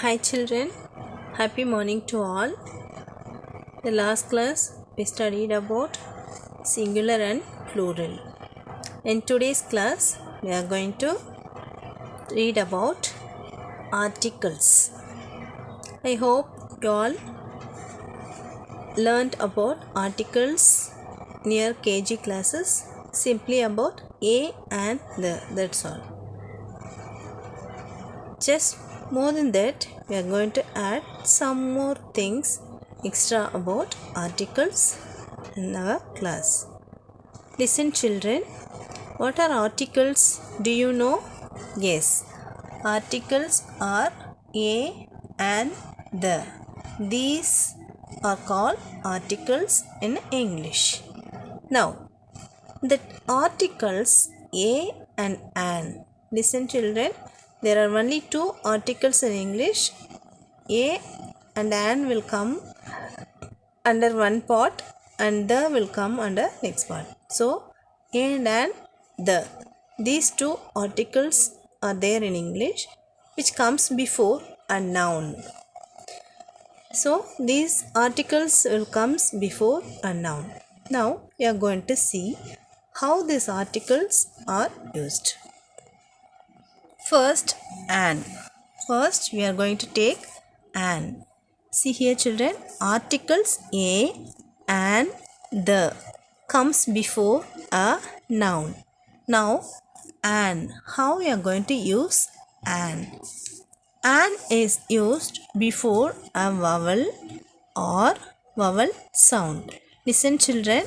Hi children, happy morning to all. The last class we studied about singular and plural. In today's class we are going to read about articles. I hope you all learned about articles near KG classes, simply about a and the, that's all. Just more than that, we are going to add some more things extra about articles in our class. Listen children, what are articles? Do you know? Yes, articles are a and the. These are called articles in English. Now, the articles a and an. Listen children, there are only two articles in English. A and an will come under one part and the will come under next part. So, a and an, the. These two articles are there in English which comes before a noun. So, these articles will comes before a noun. Now, we are going to see how these articles are used. First, an. First, we are going to take an. See here children, articles a and the comes before a noun. Now, an. How we are going to use an? An is used before a vowel or vowel sound. Listen children,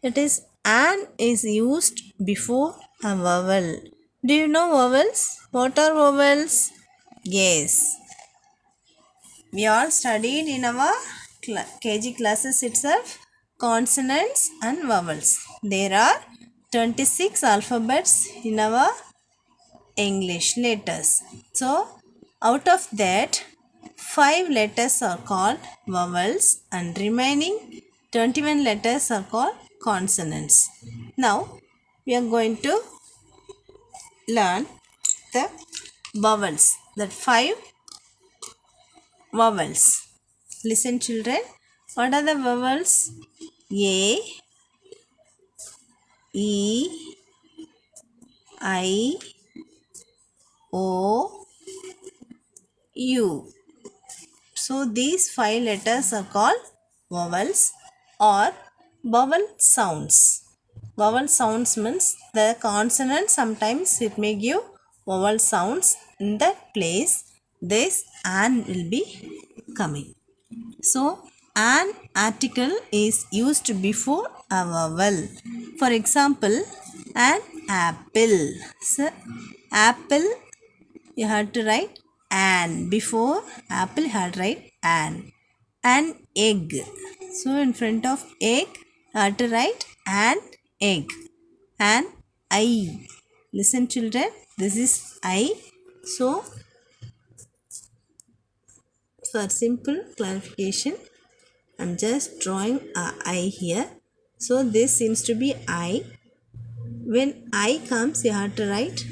it is an is used before a vowel. Do you know vowels? What are vowels? Yes. We all studied in our KG classes itself consonants and vowels. There are 26 alphabets in our English letters. So, out of that, 5 letters are called vowels and remaining 21 letters are called consonants. Now, we are going to learn the vowels, that 5 vowels. Listen children, what are the vowels? A, E, I, O, U. So these 5 letters are called vowels or vowel sounds. Vowel sounds means the consonant, sometimes it may give vowel sounds. In that place, this an will be coming. So, an article is used before a vowel. For example, an apple. So, apple, you have to write an. Before apple, you have to write an. An egg. So, in front of egg, you have to write an egg. An eye. Listen children, this is eye. So, for simple clarification, I am just drawing a eye here. So, this seems to be eye. When I comes, you have to write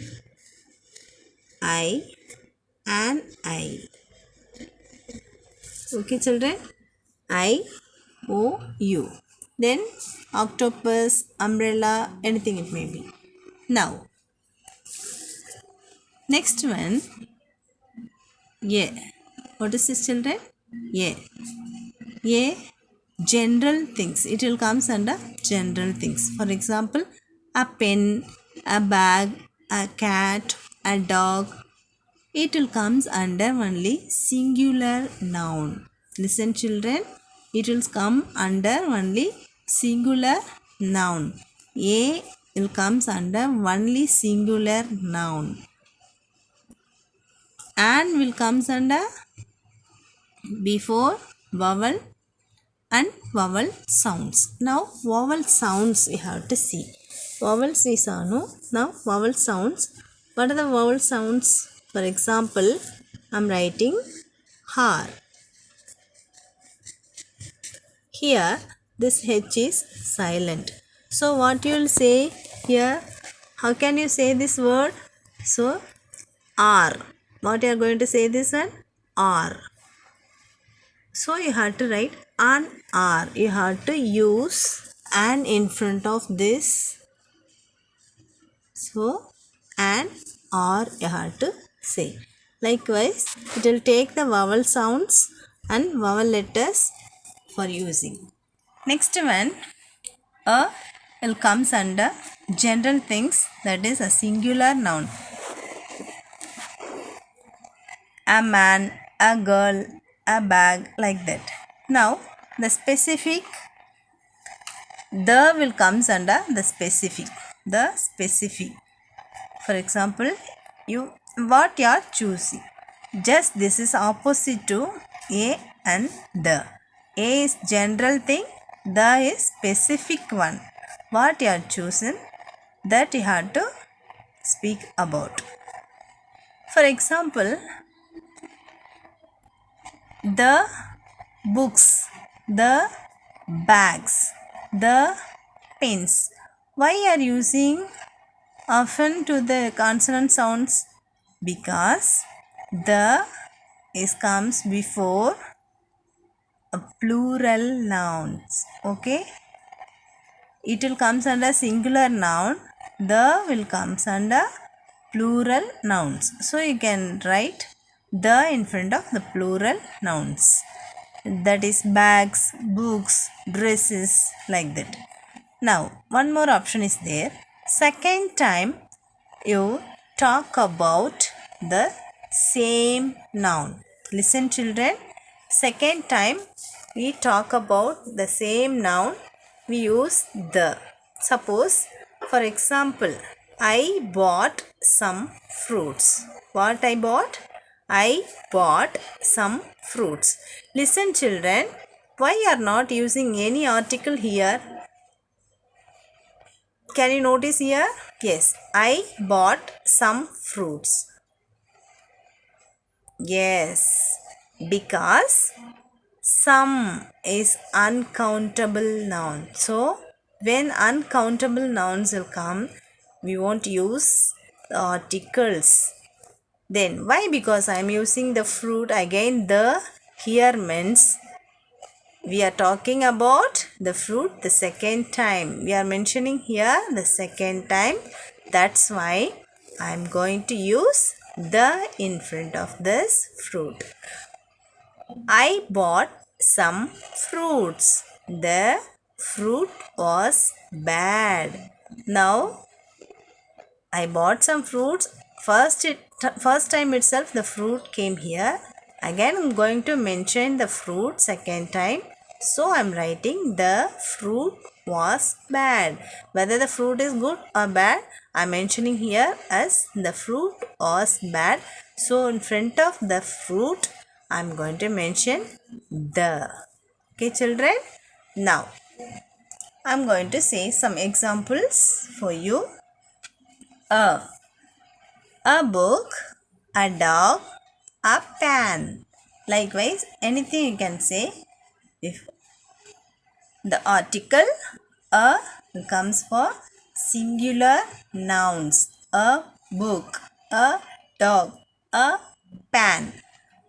I, an eye. Okay children, I, O, U. Then octopus, umbrella, anything it may be. Now, next one, yeah. What is this children? Yeah. Yeah. General things. It will comes under general things. For example, a pen, a bag, a cat, a dog. It will comes under only singular noun. Listen children, it will come under only singular noun. A will comes under only singular noun. An will comes under before vowel and vowel sounds. Now vowel sounds we have to see. Vowels is no. Now vowel sounds. What are the vowel sounds? For example, I am writing har. Here this H is silent. So what you will say here? How can you say this word? So R. What you are going to say this one? R. So you have to write an R. You have to use an in front of this. So an or you have to say. Likewise, it will take the vowel sounds and vowel letters for using. Next one, a will comes under general things, that is a singular noun. A man, a girl, a bag, like that. Now the specific, the will comes under the specific. The specific. For example, what you are choosing. Just this is opposite to A and the. A is general thing, the is specific one. What you are choosing, that you have to speak about. For example, the books, the bags, the pens. Why are using often to the consonant sounds? Because the is comes before a plural nouns. Okay, it will comes under singular noun, the will comes under plural nouns. So you can write the in front of the plural nouns, that is bags, books, dresses, like that. Now one more option is there. Second time you talk about the same noun. Listen children, second time we talk about the same noun, we use the. Suppose, for example, I bought some fruits. What I bought? I bought some fruits. Listen children, why are not using any article here? Can you notice here? Yes, I bought some fruits. Yes, because some is uncountable noun. So, when uncountable nouns will come, we won't use the articles. Then, why? Because I am using the fruit. Again, the here means we are talking about the fruit the second time. We are mentioning here the second time. That's why I am going to use the in front of this fruit. I bought some fruits. The fruit was bad. Now I bought some fruits. First time itself the fruit came here. Again I'm going to mention the fruit second time. So I'm writing the fruit was bad. Whether the fruit is good or bad, I'm mentioning here as the fruit was bad. So in front of the fruit, I'm going to mention the. Okay children. Now I'm going to say some examples for you. A book, a dog, a pan. Likewise, anything you can say. If the article a comes for singular nouns. A book, a dog, a pan.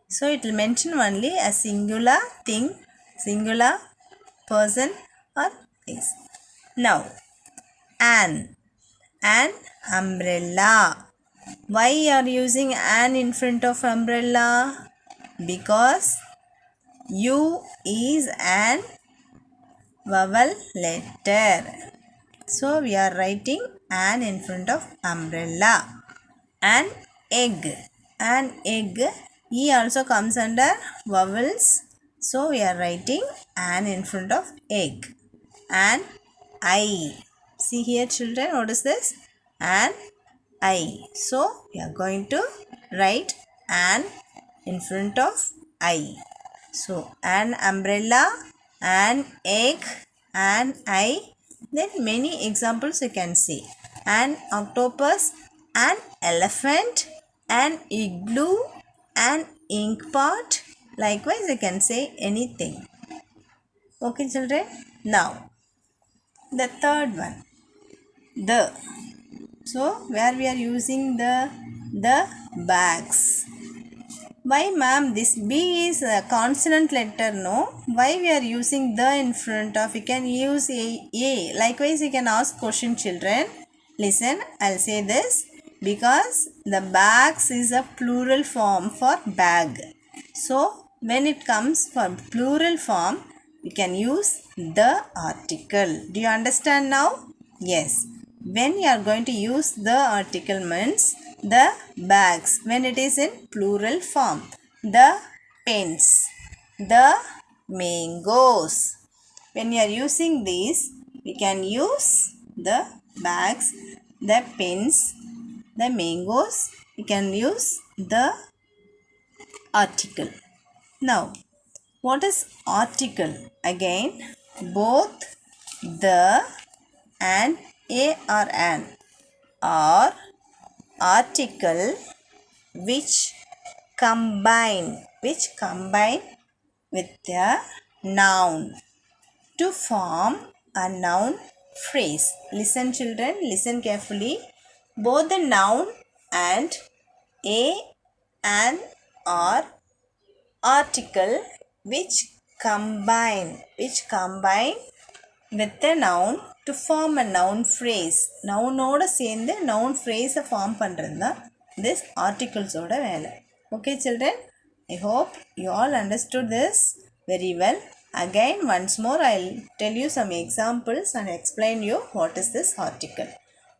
So it will mention only a singular thing, singular person or place. Now, an umbrella. Why are using an in front of umbrella? Because U is an vowel letter. So we are writing an in front of umbrella. An egg. An egg. E also comes under vowels. So we are writing an in front of egg. An eye. See here children, what is this? An eye. So we are going to write an in front of eye. So an umbrella, an egg, an eye. Then many examples you can see. An octopus, an elephant, an igloo, an ink pot. Likewise you can say anything. Okay children. Now the third one. The. So where we are using the bags. Why ma'am, this B is a consonant letter, no? Why we are using the in front of? You can use A. Likewise, you can ask question, children. Listen, I'll say this. Because the bags is a plural form for bag. So, when it comes for plural form, we can use the article. Do you understand now? Yes. When you are going to use the article means the bags when it is in plural form. The pens, the mangoes. When you are using these, we can use the bags, the pens, the mangoes. We can use the article. Now, what is article? Again, both the and a or an are article which combine with a noun to form a noun phrase. Listen, children, listen carefully. Both the noun and a and are article which combine with the noun to form a noun phrase. நவுனோட சேர்ந்து noun phrase form பண்ணுறது தான் this articles ஓட வேலை. Okay children, I hope you all understood this very well. Again once more I'll tell you some examples and explain you what is this article.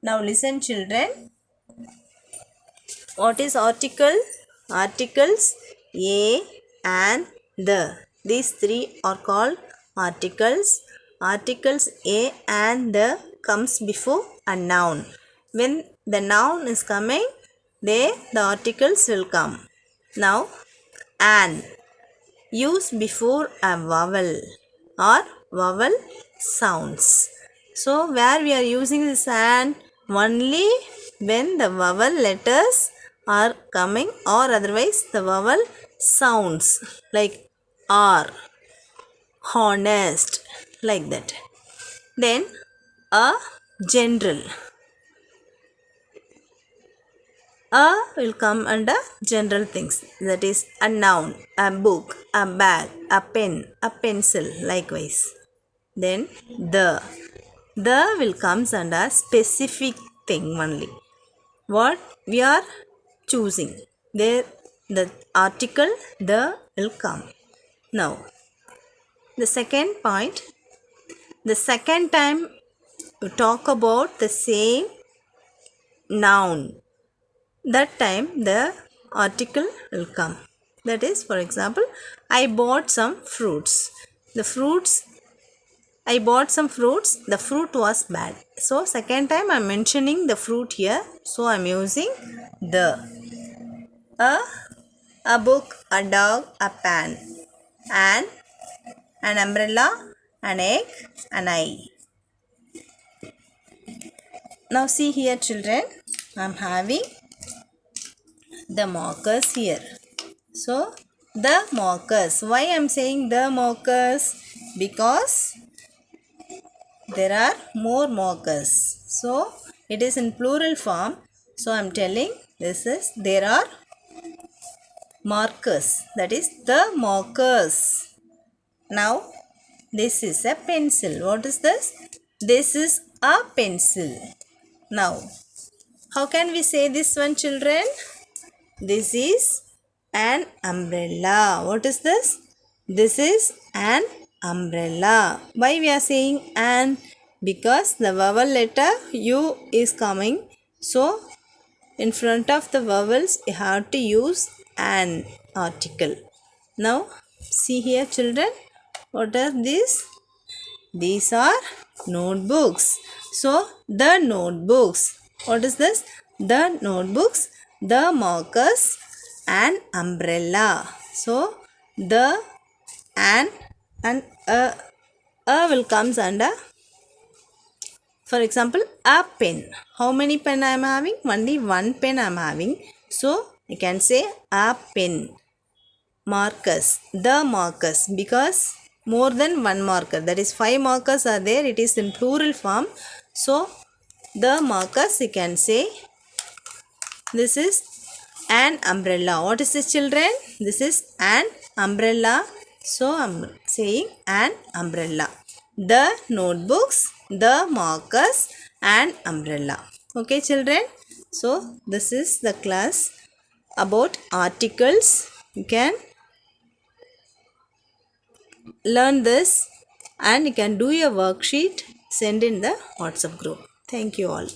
Now listen children. What is article? Articles a and the. These three are called articles. Articles a and the comes before a noun. When the noun is coming, there the articles will come. Now, an use before a vowel or vowel sounds. So, where we are using this an? Only when the vowel letters are coming or otherwise the vowel sounds like R, honest, like that. Then a general. A will come under general things, that is a noun, a book, a bag, a pen, a pencil, likewise. Then the will comes under specific thing only. What we are choosing, there the article the will come. Now the second point, the second time we talk about the same noun, that time the article will come. That is, for example, I bought some fruits. I bought some fruits, the fruit was bad. So second time I am mentioning the fruit here, so I am using the. A book, a dog, a pan, an umbrella, an egg, an eye. Now see here children, I am having the markers here. So the markers. Why I am saying the markers? Because there are more markers. So it is in plural form. So I am telling this is there are markers. That is the markers. Now this is a pencil. What is this? This is a pencil. Now how can we say this one children? This is an umbrella. What is this? This is an umbrella. Why we are saying an? Because the vowel letter U is coming. So in front of the vowels you have to use an article. Now see here children. What are these? These are notebooks. So the notebooks. What is this? The notebooks, the markers, and umbrella. So the and a will comes under. For example, a pen. How many pen I am having? Only one pen I am having. So I can say a pen. Markers, the markers, because more than one marker, that is 5 markers are there. It is in plural form. So the markers you can say this is An umbrella. What is this, children? This is an umbrella. So I'm saying an umbrella. The notebooks, the markers, and umbrella. Okay, children. So this is the class about articles. You can learn this and you can do your worksheet. Send in the WhatsApp group. Thank you all.